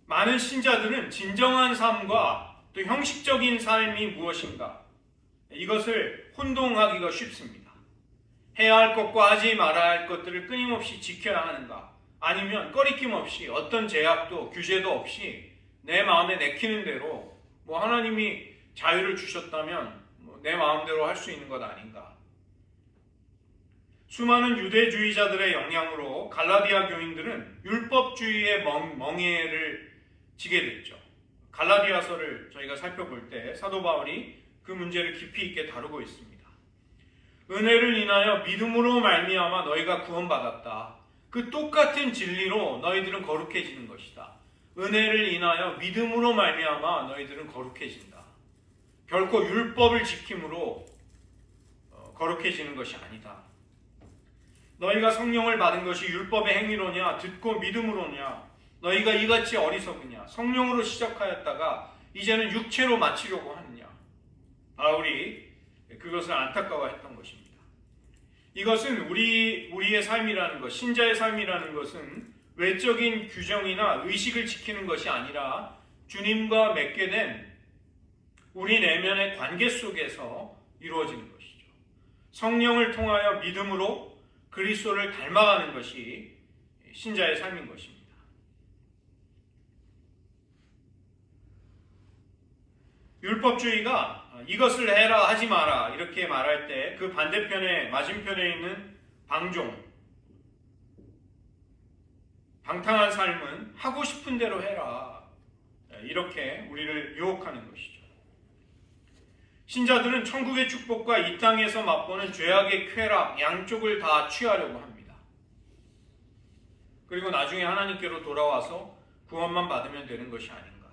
많은 신자들은 진정한 삶과 또 형식적인 삶이 무엇인가, 이것을 혼동하기가 쉽습니다. 해야 할 것과 하지 말아야 할 것들을 끊임없이 지켜야 하는가, 아니면 꺼리낌 없이 어떤 제약도 규제도 없이 내 마음에 내키는 대로 하나님이 자유를 주셨다면 내 마음대로 할 수 있는 것 아닌가. 수많은 유대주의자들의 영향으로 갈라디아 교인들은 율법주의의 멍에를 지게 됐죠. 갈라디아서를 저희가 살펴볼 때 사도 바울이 그 문제를 깊이 있게 다루고 있습니다. 은혜를 인하여 믿음으로 말미암아 너희가 구원받았다. 그 똑같은 진리로 너희들은 거룩해지는 것이다. 은혜를 인하여 믿음으로 말미암아 너희들은 거룩해진다. 결코 율법을 지킴으로 거룩해지는 것이 아니다. 너희가 성령을 받은 것이 율법의 행위로냐 듣고 믿음으로냐. 너희가 이같이 어리석으냐. 성령으로 시작하였다가 이제는 육체로 마치려고 하느냐. 바울이 그것을 안타까워했던 것입니다. 이것은 우리의 삶이라는 것, 신자의 삶이라는 것은 외적인 규정이나 의식을 지키는 것이 아니라 주님과 맺게 된 우리 내면의 관계 속에서 이루어지는 것이죠. 성령을 통하여 믿음으로 그리스도를 닮아가는 것이 신자의 삶인 것입니다. 율법주의가 이것을 해라 하지 마라 이렇게 말할 때 그 반대편에 맞은편에 있는 방탕한 삶은 하고 싶은 대로 해라 이렇게 우리를 유혹하는 것이죠. 신자들은 천국의 축복과 이 땅에서 맛보는 죄악의 쾌락 양쪽을 다 취하려고 합니다. 그리고 나중에 하나님께로 돌아와서 구원만 받으면 되는 것이 아닌가.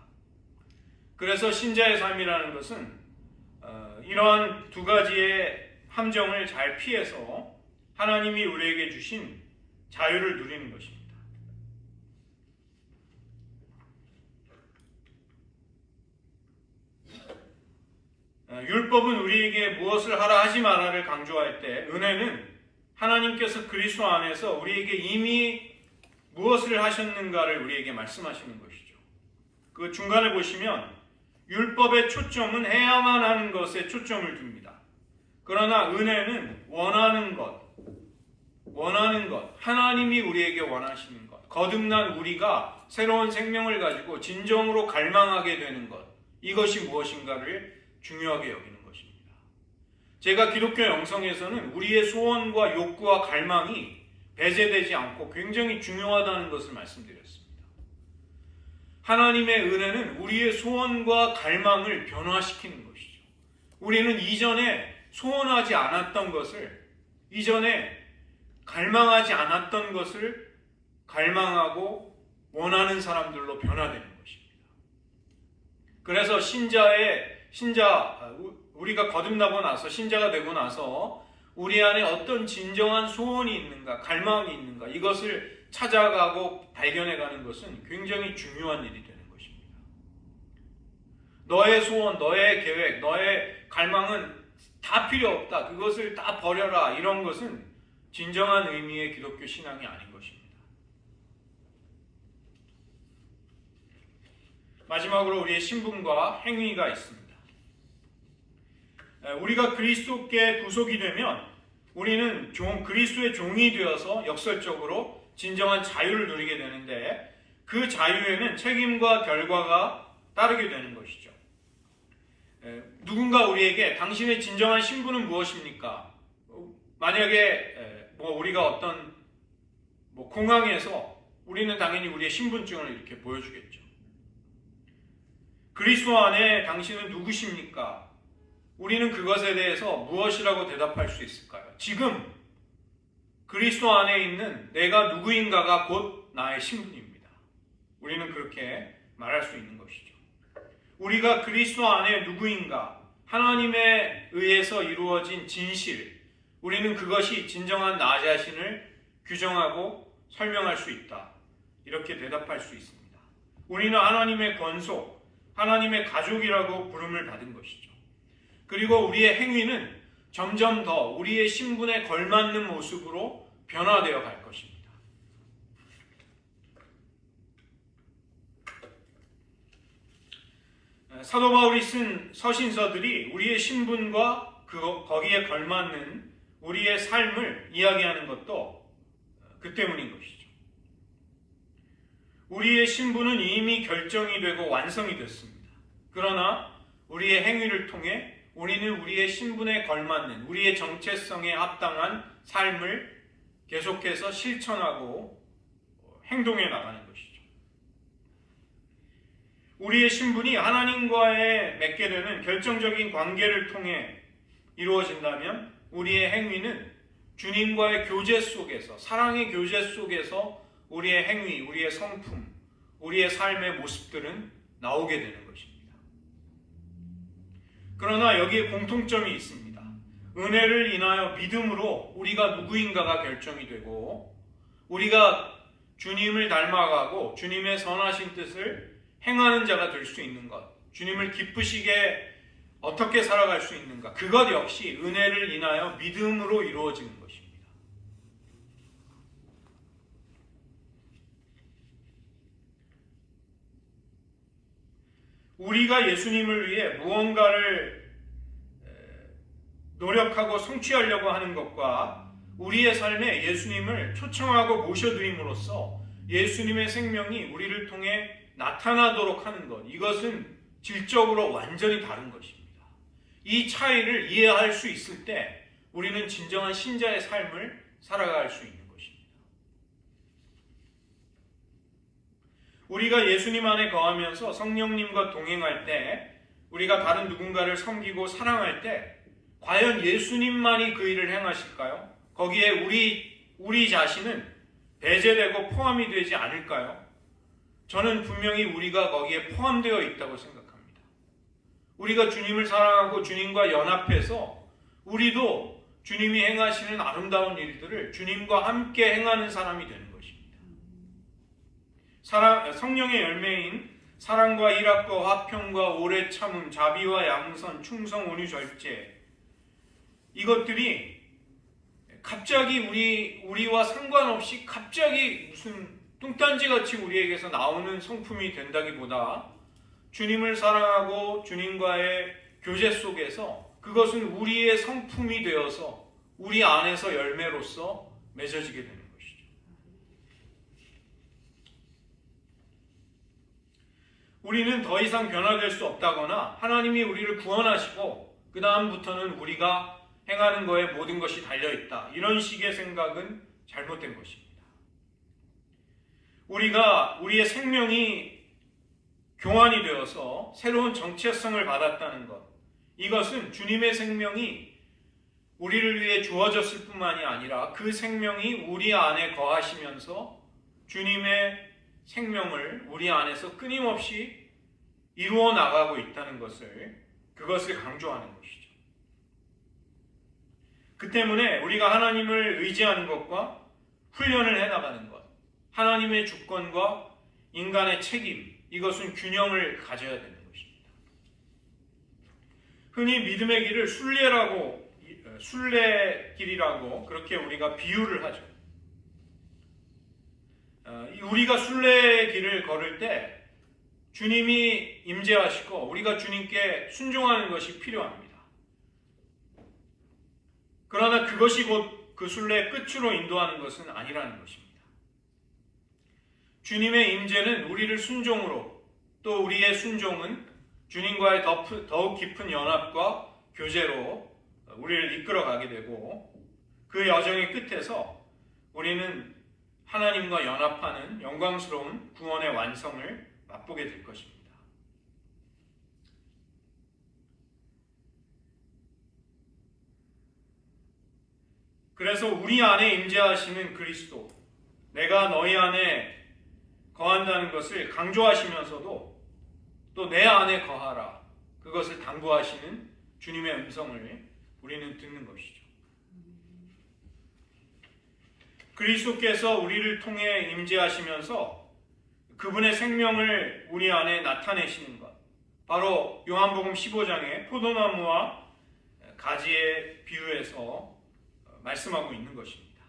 그래서 신자의 삶이라는 것은 이러한 두 가지의 함정을 잘 피해서 하나님이 우리에게 주신 자유를 누리는 것입니다. 율법은 우리에게 무엇을 하라 하지 마라를 강조할 때 은혜는 하나님께서 그리스도 안에서 우리에게 이미 무엇을 하셨는가를 우리에게 말씀하시는 것이죠. 그 중간에 보시면 율법의 초점은 해야만 하는 것에 초점을 둡니다. 그러나 은혜는 원하는 것, 하나님이 우리에게 원하시는 것, 거듭난 우리가 새로운 생명을 가지고 진정으로 갈망하게 되는 것, 이것이 무엇인가를 중요하게 여기는 것입니다. 제가 기독교 영성에서는 우리의 소원과 욕구와 갈망이 배제되지 않고 굉장히 중요하다는 것을 말씀드렸습니다. 하나님의 은혜는 우리의 소원과 갈망을 변화시키는 것이죠. 우리는 이전에 소원하지 않았던 것을, 이전에 갈망하지 않았던 것을 갈망하고 원하는 사람들로 변화되는 것입니다. 그래서 우리가 거듭나고 나서 신자가 되고 나서 우리 안에 어떤 진정한 소원이 있는가, 갈망이 있는가, 이것을 찾아가고 발견해가는 것은 굉장히 중요한 일이 되는 것입니다. 너의 소원, 너의 계획, 너의 갈망은 다 필요 없다. 그것을 다 버려라. 이런 것은 진정한 의미의 기독교 신앙이 아닌 것입니다. 마지막으로 우리의 신분과 행위가 있습니다. 우리가 그리스도께 구속이 되면 우리는 그리스도의 종이 되어서 역설적으로 진정한 자유를 누리게 되는데 그 자유에는 책임과 결과가 따르게 되는 것이죠. 누군가 우리에게 당신의 진정한 신분은 무엇입니까? 만약에 우리가 어떤 공항에서 우리는 당연히 우리의 신분증을 이렇게 보여주겠죠. 그리스도 안에 당신은 누구십니까? 우리는 그것에 대해서 무엇이라고 대답할 수 있을까요? 지금 그리스도 안에 있는 내가 누구인가가 곧 나의 신분입니다. 우리는 그렇게 말할 수 있는 것이죠. 우리가 그리스도 안에 누구인가, 하나님에 의해서 이루어진 진실, 우리는 그것이 진정한 나 자신을 규정하고 설명할 수 있다. 이렇게 대답할 수 있습니다. 우리는 하나님의 권속, 하나님의 가족이라고 부름을 받은 것이죠. 그리고 우리의 행위는 점점 더 우리의 신분에 걸맞는 모습으로 변화되어 갈 것입니다. 사도 바울이 쓴 서신서들이 우리의 신분과 거기에 걸맞는 우리의 삶을 이야기하는 것도 그 때문인 것이죠. 우리의 신분은 이미 결정이 되고 완성이 됐습니다. 그러나 우리의 행위를 통해 우리는 우리의 신분에 걸맞는 우리의 정체성에 합당한 삶을 계속해서 실천하고 행동해 나가는 것이죠. 우리의 신분이 하나님과의 맺게 되는 결정적인 관계를 통해 이루어진다면 우리의 행위는 주님과의 교제 속에서, 사랑의 교제 속에서 우리의 행위, 우리의 성품, 우리의 삶의 모습들은 나오게 되는 것입니다. 그러나 여기에 공통점이 있습니다. 은혜를 인하여 믿음으로 우리가 누구인가가 결정이 되고 우리가 주님을 닮아가고 주님의 선하신 뜻을 행하는 자가 될 수 있는 것, 주님을 기쁘시게 어떻게 살아갈 수 있는가, 그것 역시 은혜를 인하여 믿음으로 이루어지는 것입니다. 우리가 예수님을 위해 무언가를 노력하고 성취하려고 하는 것과 우리의 삶에 예수님을 초청하고 모셔드림으로써 예수님의 생명이 우리를 통해 나타나도록 하는 것, 이것은 질적으로 완전히 다른 것입니다. 이 차이를 이해할 수 있을 때 우리는 진정한 신자의 삶을 살아갈 수 있는 것입니다. 우리가 예수님 안에 거하면서 성령님과 동행할 때, 우리가 다른 누군가를 섬기고 사랑할 때 과연 예수님만이 그 일을 행하실까요? 거기에 우리 자신은 배제되고 포함이 되지 않을까요? 저는 분명히 우리가 거기에 포함되어 있다고 생각합니다. 우리가 주님을 사랑하고 주님과 연합해서 우리도 주님이 행하시는 아름다운 일들을 주님과 함께 행하는 사람이 되는 것입니다. 성령의 열매인 사랑과 일합과 화평과 오래 참음, 자비와 양선, 충성, 온유, 절제, 이것들이 갑자기 우리와 상관없이 갑자기 무슨 뚱딴지같이 우리에게서 나오는 성품이 된다기보다 주님을 사랑하고 주님과의 교제 속에서 그것은 우리의 성품이 되어서 우리 안에서 열매로서 맺어지게 되는 것이죠. 우리는 더 이상 변화될 수 없다거나 하나님이 우리를 구원하시고 그 다음부터는 우리가 행하는 거에 모든 것이 달려있다, 이런 식의 생각은 잘못된 것입니다. 우리의 생명이 교환이 되어서 새로운 정체성을 받았다는 것, 이것은 주님의 생명이 우리를 위해 주어졌을 뿐만이 아니라 그 생명이 우리 안에 거하시면서 주님의 생명을 우리 안에서 끊임없이 이루어 나가고 있다는 그것을 강조하는 것이죠. 그 때문에 우리가 하나님을 의지하는 것과 훈련을 해나가는 것, 하나님의 주권과 인간의 책임, 이것은 균형을 가져야 되는 것입니다. 흔히 믿음의 길을 순례길이라고 그렇게 우리가 비유를 하죠. 우리가 순례의 길을 걸을 때 주님이 임재하시고 우리가 주님께 순종하는 것이 필요합니다. 그러나 그것이 곧 그 순례의 끝으로 인도하는 것은 아니라는 것입니다. 주님의 임재는 우리를 순종으로, 또 우리의 순종은 주님과의 더욱 깊은 연합과 교제로 우리를 이끌어가게 되고, 그 여정의 끝에서 우리는 하나님과 연합하는 영광스러운 구원의 완성을 맛보게 될 것입니다. 그래서 우리 안에 임재하시는 그리스도, 내가 너희 안에 거한다는 것을 강조하시면서도 또 내 안에 거하라, 그것을 당부하시는 주님의 음성을 우리는 듣는 것이죠. 그리스도께서 우리를 통해 임재하시면서 그분의 생명을 우리 안에 나타내시는 것, 바로 요한복음 15장의 포도나무와 가지의 비유에서 말씀하고 있는 것입니다.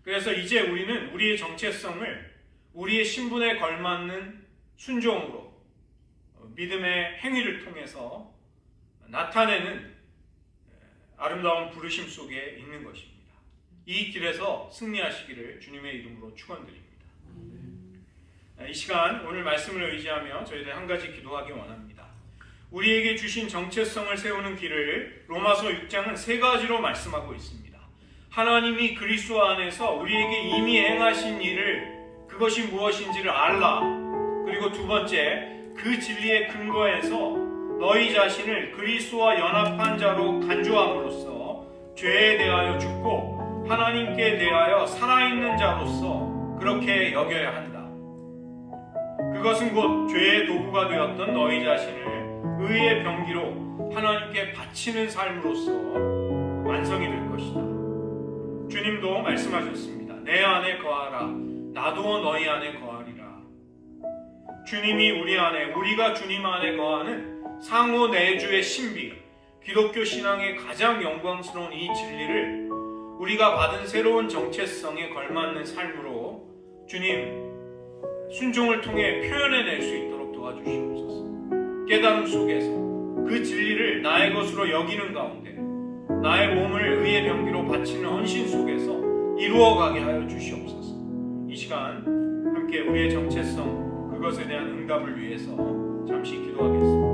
그래서 이제 우리는 우리의 정체성을 우리의 신분에 걸맞는 순종으로 믿음의 행위를 통해서 나타내는 아름다운 부르심 속에 있는 것입니다. 이 길에서 승리하시기를 주님의 이름으로 축원드립니다. 이 시간 오늘 말씀을 의지하며 저희들 한 가지 기도하기 원합니다. 우리에게 주신 정체성을 세우는 길을 로마서 6장은 세 가지로 말씀하고 있습니다. 하나님이 그리스도 안에서 우리에게 이미 행하신 일을, 그것이 무엇인지를 알라. 그리고 두 번째, 그 진리의 근거에서 너희 자신을 그리스도와 연합한 자로 간주함으로써 죄에 대하여 죽고 하나님께 대하여 살아있는 자로서 그렇게 여겨야 한다. 그것은 곧 죄의 도구가 되었던 너희 자신을 의의 병기로 하나님께 바치는 삶으로서 완성이 될 것이다. 주님도 말씀하셨습니다. 내 안에 거하라. 나도 너희 안에 거하리라. 주님이 우리 안에, 우리가 주님 안에 거하는 상호 내주의 신비, 기독교 신앙의 가장 영광스러운 이 진리를 우리가 받은 새로운 정체성에 걸맞는 삶으로 주님 순종을 통해 표현해낼 수 있도록 도와주시옵소서. 깨달음 속에서 그 진리를 나의 것으로 여기는 가운데 나의 몸을 의의 병기로 바치는 헌신 속에서 이루어가게 하여 주시옵소서. 이 시간 함께 우리의 정체성, 그것에 대한 응답을 위해서 잠시 기도하겠습니다.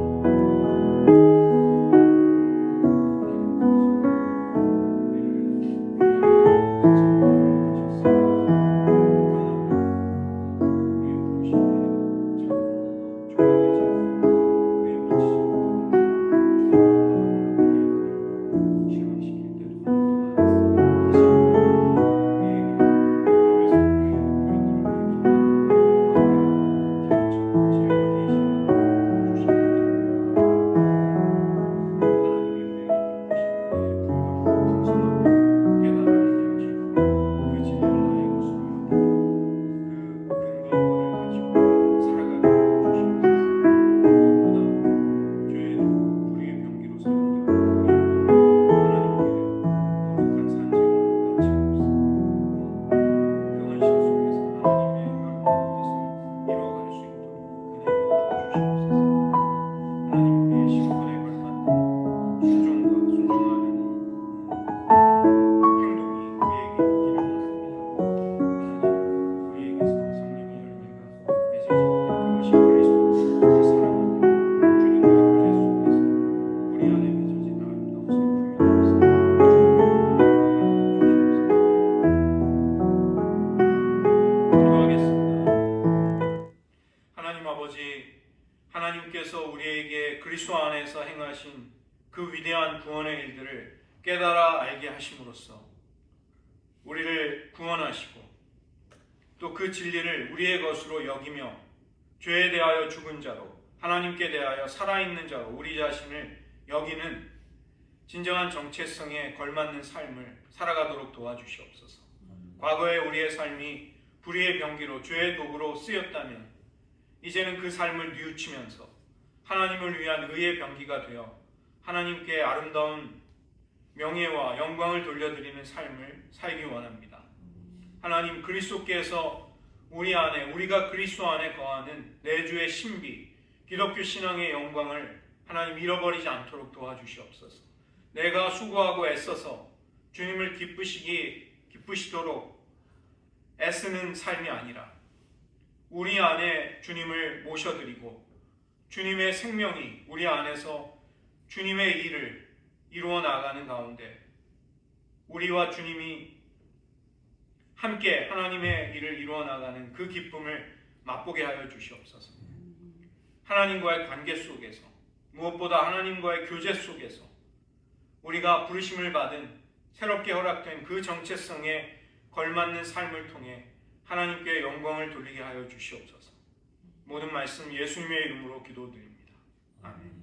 하나님께서 우리에게 그리스도 안에서 행하신 그 위대한 구원의 일들을 깨달아 알게 하심으로써 우리를 구원하시고 또 그 진리를 우리의 것으로 여기며 죄에 대하여 죽은 자로 하나님께 대하여 살아있는 자로 우리 자신을 여기는 진정한 정체성에 걸맞는 삶을 살아가도록 도와주시옵소서. 과거에 우리의 삶이 불의의 병기로 죄의 도구로 쓰였다면 이제는 그 삶을 뉘우치면서 하나님을 위한 의의 병기가 되어 하나님께 아름다운 명예와 영광을 돌려드리는 삶을 살기 원합니다. 하나님, 그리스도께서 우리 안에, 우리가 그리스도 안에 거하는 내주의 신비, 기독교 신앙의 영광을 하나님 잃어버리지 않도록 도와주시옵소서. 내가 수고하고 애써서 주님을 기쁘시도록 애쓰는 삶이 아니라 우리 안에 주님을 모셔드리고 주님의 생명이 우리 안에서 주님의 일을 이루어 나가는 가운데 우리와 주님이 함께 하나님의 일을 이루어 나가는 그 기쁨을 맛보게 하여 주시옵소서. 하나님과의 관계 속에서, 무엇보다 하나님과의 교제 속에서 우리가 부르심을 받은 새롭게 허락된 그 정체성에 걸맞는 삶을 통해 하나님께 영광을 돌리게 하여 주시옵소서. 모든 말씀 예수님의 이름으로 기도드립니다. 아멘.